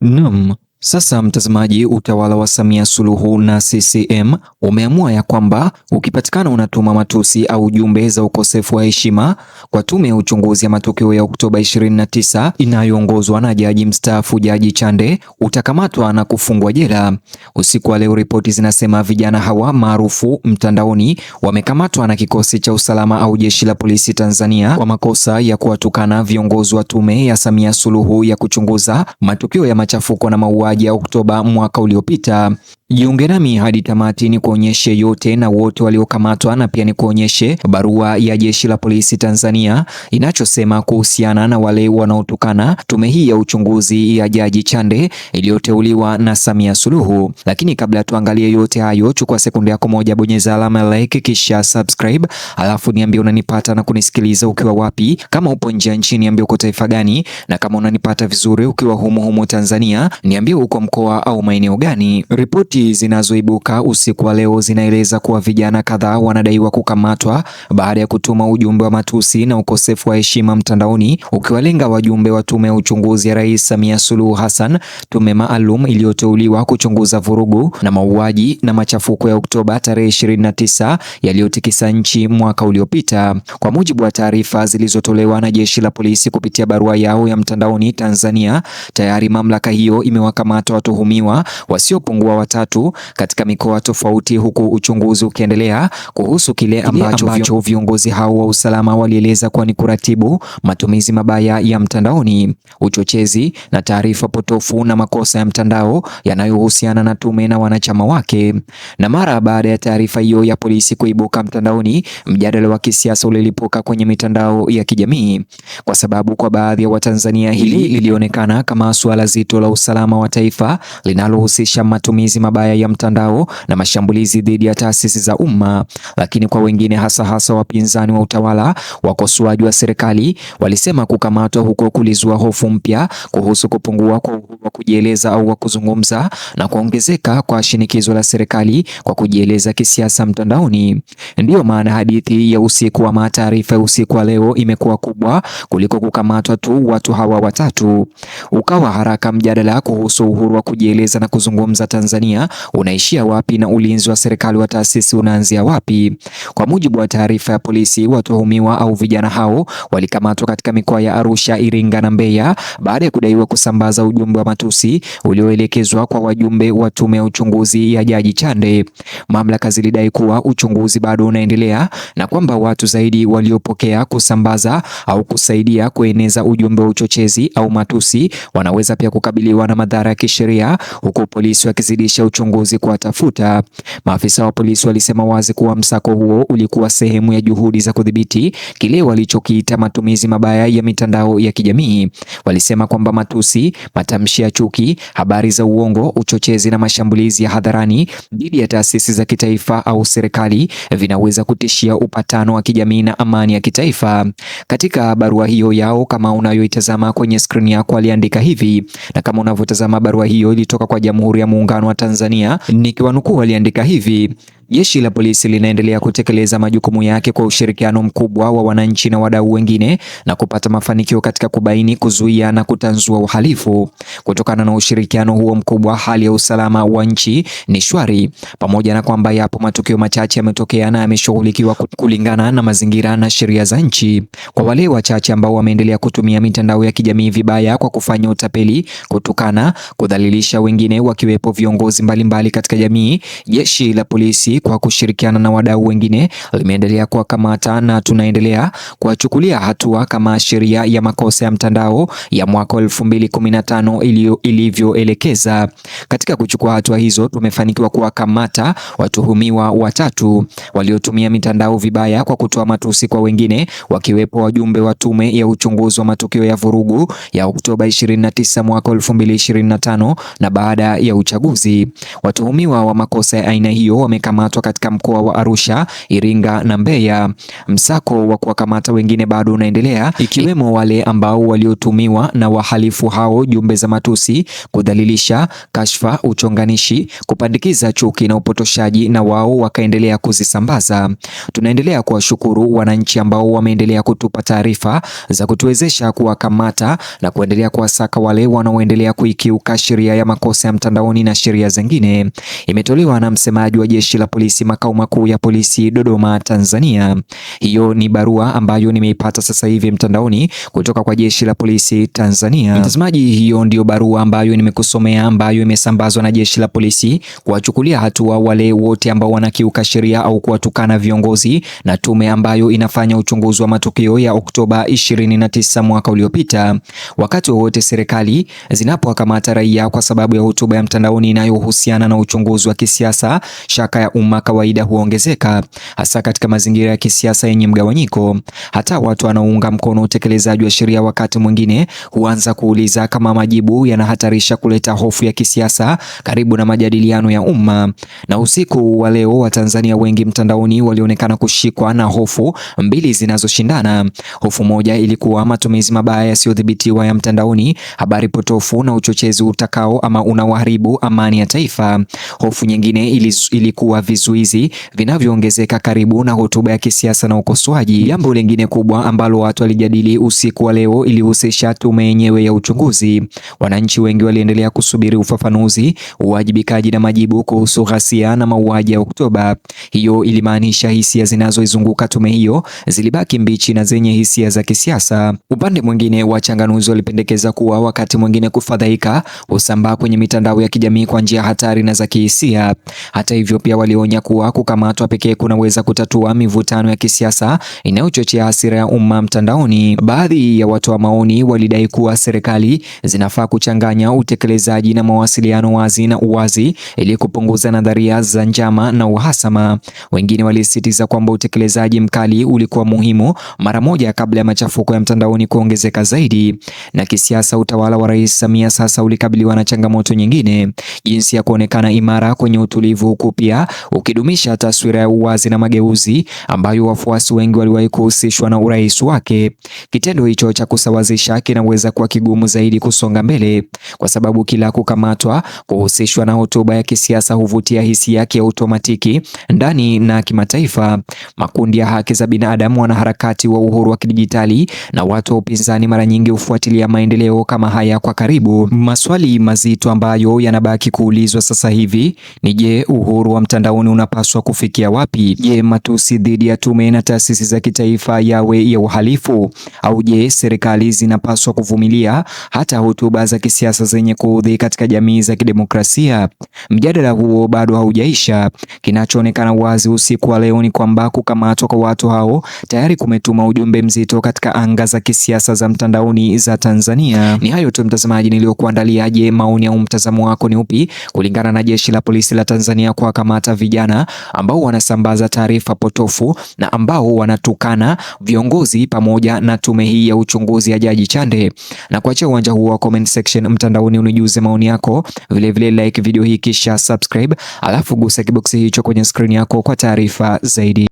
Naam, sasa mtazamaji, utawala wa Samia Suluhu na CCM umeamua ya kwamba ukipatikana unatuma matusi au jumbe za ukosefu wa heshima kwa tume ya uchunguzi ya matukio ya Oktoba 29 inayoongozwa na jaji mstaafu Jaji Chande, utakamatwa na kufungwa jela. Usiku wa leo ripoti zinasema vijana hawa maarufu mtandaoni wamekamatwa na kikosi cha usalama au jeshi la polisi Tanzania kwa makosa ya kuwatukana viongozi wa tume ya Samia Suluhu ya kuchunguza matukio ya machafuko na mauaji ya Oktoba mwaka uliopita. Jiunge nami hadi tamati ni kuonyeshe yote na wote waliokamatwa, na pia ni kuonyeshe barua ya jeshi la polisi Tanzania inachosema kuhusiana na wale wanaotukana tume hii ya uchunguzi ya Jaji Chande iliyoteuliwa na Samia Suluhu. Lakini kabla tuangalie yote hayo, chukua sekunde yako moja, bonyeza alama ya like kisha subscribe, alafu niambie unanipata na kunisikiliza ukiwa wapi. Kama upo nje ya nchi niambie uko taifa gani, na kama unanipata vizuri ukiwa humo Tanzania niambie uko mkoa au maeneo gani. Ripoti zinazoibuka usiku wa leo zinaeleza kuwa vijana kadhaa wanadaiwa kukamatwa baada ya kutuma ujumbe wa matusi na ukosefu wa heshima mtandaoni ukiwalenga wajumbe wa tume ya uchunguzi ya Rais Samia Suluhu Hassan, tume maalum iliyoteuliwa kuchunguza vurugu na mauaji na machafuko ya Oktoba tarehe 29 yaliyotikisa nchi mwaka uliopita. Kwa mujibu wa taarifa zilizotolewa na jeshi la polisi kupitia barua yao ya mtandaoni Tanzania, tayari mamlaka hiyo imewakamata watuhumiwa wasiopungua watatu katika mikoa tofauti, huku uchunguzi ukiendelea kuhusu kile ambacho viongozi hao wa usalama walieleza kuwa ni kuratibu matumizi mabaya ya mtandaoni, uchochezi na taarifa potofu na makosa ya mtandao yanayohusiana na tume na wanachama wake. Na mara baada ya taarifa hiyo ya polisi kuibuka mtandaoni, mjadala wa kisiasa ulilipuka kwenye mitandao ya kijamii, kwa sababu kwa baadhi ya Watanzania hili lilionekana kama suala zito la usalama wa taifa linalohusisha matumizi mabaya ya mtandao na mashambulizi dhidi ya taasisi za umma. Lakini kwa wengine, hasa wapinzani wa utawala, wakosoaji wa serikali, walisema kukamatwa huko kulizua hofu mpya kuhusu kupungua kwa uhuru wa kujieleza au wa kuzungumza na kuongezeka kwa shinikizo la serikali kwa kujieleza kisiasa mtandaoni. Ndiyo maana hadithi ya usiku wa mataarifa ya usiku wa leo imekuwa kubwa kuliko kukamatwa tu watu hawa watatu. Ukawa haraka mjadala kuhusu uhuru wa kujieleza na kuzungumza Tanzania unaishia wapi na ulinzi wa serikali wa taasisi unaanzia wapi? Kwa mujibu wa taarifa ya polisi, watuhumiwa au vijana hao walikamatwa katika mikoa ya Arusha, Iringa na Mbeya baada ya kudaiwa kusambaza ujumbe wa matusi ulioelekezwa kwa wajumbe wa tume ya uchunguzi ya Jaji Chande. Mamlaka zilidai kuwa uchunguzi bado unaendelea na kwamba watu zaidi waliopokea, kusambaza au kusaidia kueneza ujumbe wa uchochezi au matusi wanaweza pia kukabiliwa na madhara ya kisheria, huku polisi wakizidisha uchunguzi kuwatafuta. Maafisa wa polisi walisema wazi kuwa msako huo ulikuwa sehemu ya juhudi za kudhibiti kile walichokiita matumizi mabaya ya mitandao ya kijamii. Walisema kwamba matusi, matamshi ya chuki, habari za uongo, uchochezi na mashambulizi ya hadharani dhidi ya taasisi za kitaifa au serikali vinaweza kutishia upatano wa kijamii na amani ya kitaifa. Katika barua hiyo yao kama unayoitazama kwenye skrini yako, aliandika hivi, na kama unavyotazama barua hiyo ilitoka kwa Jamhuri ya Muungano wa Tanzania, nikiwanukuu, aliandika hivi: jeshi la polisi linaendelea kutekeleza majukumu yake kwa ushirikiano mkubwa wa wananchi na wadau wengine na kupata mafanikio katika kubaini, kuzuia na kutanzua uhalifu. Kutokana na ushirikiano huo mkubwa, hali ya usalama wa nchi ni shwari, pamoja na kwamba yapo matukio machache yametokea na yameshughulikiwa kulingana na mazingira na sheria za nchi. Kwa wale wachache ambao wameendelea kutumia mitandao ya kijamii vibaya kwa kufanya utapeli, kutukana, kudhalilisha wengine wakiwepo viongozi mbalimbali katika jamii, jeshi la polisi kwa kushirikiana na wadau wengine limeendelea kuwakamata na tunaendelea kuwachukulia hatua kama sheria ya makosa ya mtandao ya mwaka 2015 ilivyoelekeza. Katika kuchukua hatua hizo, tumefanikiwa kuwakamata watuhumiwa watatu waliotumia mitandao vibaya kwa kutoa matusi kwa wengine, wakiwepo wajumbe wa tume ya uchunguzi wa matukio ya vurugu ya Oktoba 29 mwaka 2025 na baada ya uchaguzi. Watuhumiwa wa makosa ya aina hiyo wamekamatwa walikamatwa katika mkoa wa Arusha, Iringa na Mbeya. Msako wa kuwakamata wengine bado unaendelea, ikiwemo wale ambao waliotumiwa na wahalifu hao jumbe za matusi, kudhalilisha, kashfa, uchonganishi, kupandikiza chuki na upotoshaji, na wao wakaendelea kuzisambaza. Tunaendelea kuwashukuru wananchi ambao wameendelea kutupa taarifa za kutuwezesha kuwakamata na kuendelea kuwasaka wale wanaoendelea kuikiuka sheria ya makosa ya mtandaoni na sheria zingine. Imetolewa na msemaji wa Jeshi la Polisi makao makuu ya polisi Dodoma, Tanzania. Hiyo ni barua ambayo nimeipata sasa hivi mtandaoni kutoka kwa Jeshi la Polisi Tanzania. Mtazamaji, hiyo ndio barua ambayo nimekusomea, ambayo imesambazwa na Jeshi la Polisi kuwachukulia hatua wale wote ambao wanakiuka sheria au kuwatukana viongozi na tume ambayo inafanya uchunguzi wa matukio ya Oktoba 29 mwaka uliopita. Wakati wowote serikali zinapowakamata raia kwa sababu ya hotuba ya mtandaoni inayohusiana na uchunguzi wa kisiasa, shaka ya umma kawaida huongezeka, hasa katika mazingira ya kisiasa yenye mgawanyiko. Hata watu wanaounga mkono utekelezaji wa sheria wakati mwingine huanza kuuliza kama majibu yanahatarisha kuleta hofu ya kisiasa karibu na majadiliano ya umma. Na usiku wa leo Watanzania wengi mtandaoni walionekana kushikwa na hofu mbili zinazoshindana. Hofu moja ilikuwa matumizi mabaya yasiyodhibitiwa ya mtandaoni, habari potofu na uchochezi utakao ama unaoharibu amani ya taifa. Hofu nyingine ilikuwa vizuizi vinavyoongezeka karibu na hotuba ya kisiasa na ukosoaji. Jambo lingine kubwa ambalo watu walijadili usiku wa leo ilihusisha tume yenyewe ya uchunguzi. Wananchi wengi waliendelea kusubiri ufafanuzi, uwajibikaji na majibu kuhusu ghasia na mauaji ya Oktoba. Hiyo ilimaanisha hisia zinazoizunguka tume hiyo zilibaki mbichi na zenye hisia za kisiasa. Upande mwingine, wachanganuzi walipendekeza kuwa wakati mwingine kufadhaika husambaa kwenye mitandao ya kijamii kwa njia hatari na za kihisia. Hata hivyo, pia walionya kuwa kukamatwa pekee kunaweza kutatua mivutano ya kisiasa inayochochea hasira ya umma mtandaoni. Baadhi ya watoa maoni walidai kuwa serikali zinafaa kuchanganya utekelezaji na mawasiliano wazi na uwazi ili kupunguza nadharia za njama na uhasama. Wengine walisisitiza kwamba utekelezaji mkali ulikuwa muhimu mara moja kabla ya machafuko ya mtandaoni kuongezeka zaidi. Na kisiasa, utawala wa Rais Samia sasa ulikabiliwa na changamoto nyingine, jinsi ya kuonekana imara kwenye utulivu, huku pia ukidumisha taswira ya uwazi na mageuzi ambayo wafuasi wengi waliwahi kuhusishwa na urais wake. Kitendo hicho cha kusawazisha kinaweza kuwa kigumu zaidi kusonga mbele, kwa sababu kila kukamatwa kuhusishwa na hotuba ya kisiasa huvutia hisia yake ya automatiki ndani na kimataifa. Makundi ya haki za binadamu, wanaharakati wa uhuru wa kidijitali na watu wa upinzani mara nyingi hufuatilia maendeleo kama haya kwa karibu. Maswali mazito ambayo yanabaki kuulizwa sasa hivi ni je, uhuru wa mtandaoni unapaswa kufikia wapi? Je, matusi dhidi ya tume na taasisi za kitaifa yawe ya uhalifu? Au je, serikali zinapaswa kuvumilia hata hotuba za kisiasa zenye kuudhi katika jamii za kidemokrasia? Mjadala huo bado haujaisha. Kinachoonekana wazi usiku wa leo ni kwamba kukamatwa kwa watu hao tayari kumetuma ujumbe mzito katika anga za kisiasa za mtandaoni za Tanzania. Ni hayo tu mtazamaji niliyokuandalia. Je, maoni au mtazamo wako ni upi kulingana na Jeshi la Polisi la Tanzania kuwakamata vijana ambao wanasambaza taarifa potofu na ambao wanatukana viongozi pamoja na tume hii ya uchunguzi ya Jaji Chande? Na kuachia uwanja huo wa comment section mtandaoni unijuze maoni yako. Vile like video hii kisha subscribe, alafu gusa kiboksi hicho kwenye screen yako kwa taarifa zaidi.